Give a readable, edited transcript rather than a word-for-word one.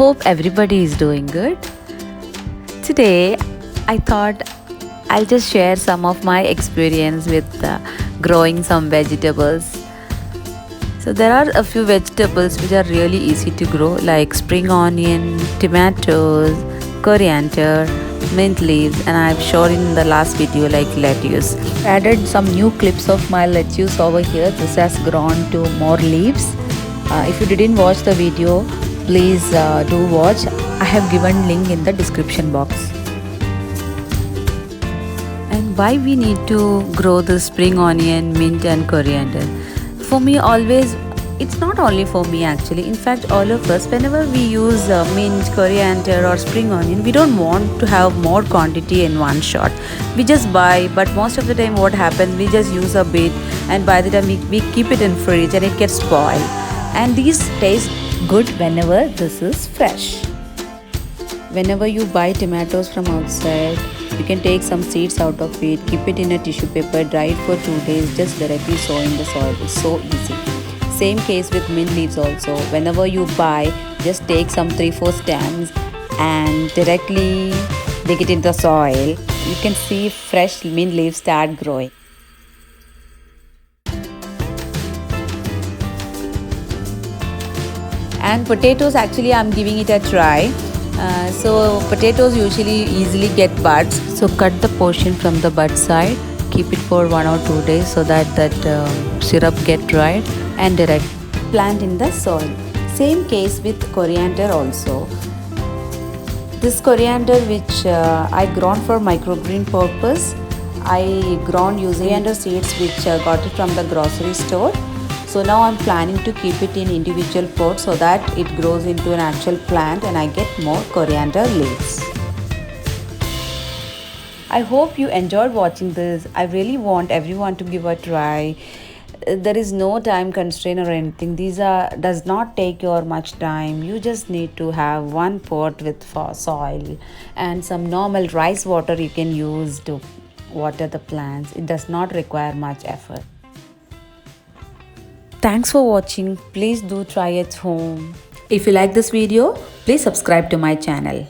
Hope everybody is doing good. Today, I thought I'll just share some of my experience with growing some vegetables. So there are a few vegetables which are really easy to grow, like spring onion, tomatoes, coriander, mint leaves, and I've shown in the last video like lettuce. Added some new clips of my lettuce over here. This has grown to more leaves. If you didn't watch the video, please do watch. I have given link in the description box. And why we need to grow the spring onion, mint and coriander? For me always, it's not only for me actually, in fact all of us, whenever we use mint, coriander or spring onion, we don't want to have more quantity in one shot. We just buy, but most of the time what happens, we just use a bit, and by the time we keep it in fridge and it gets spoiled. And these taste good whenever this is fresh. Whenever you buy tomatoes from outside, you can take some seeds out of it, keep it in a tissue paper, dry it for 2 days, just directly sow in the soil. It's so easy. Same case with mint leaves also. Whenever you buy, just take some 3-4 stems and directly dig it in the soil. You can see fresh mint leaves start growing. And potatoes, actually I'm giving it a try. So potatoes usually easily get buds, so cut the portion from the bud side, keep it for 1 or 2 days so that syrup get dried, and direct plant in the soil. Same case with coriander also. This coriander which I grown for microgreen purpose, I grown using coriander seeds which got it from the grocery store. So now I'm planning to keep it in individual pots so that it grows into an actual plant and I get more coriander leaves. I hope you enjoyed watching this. I really want everyone to give a try. There is no time constraint or anything. Does not take your much time. You just need to have one pot with soil and some normal rice water you can use to water the plants. It does not require much effort. Thanks for watching. Please do try at home. If you like this video, please subscribe to my channel.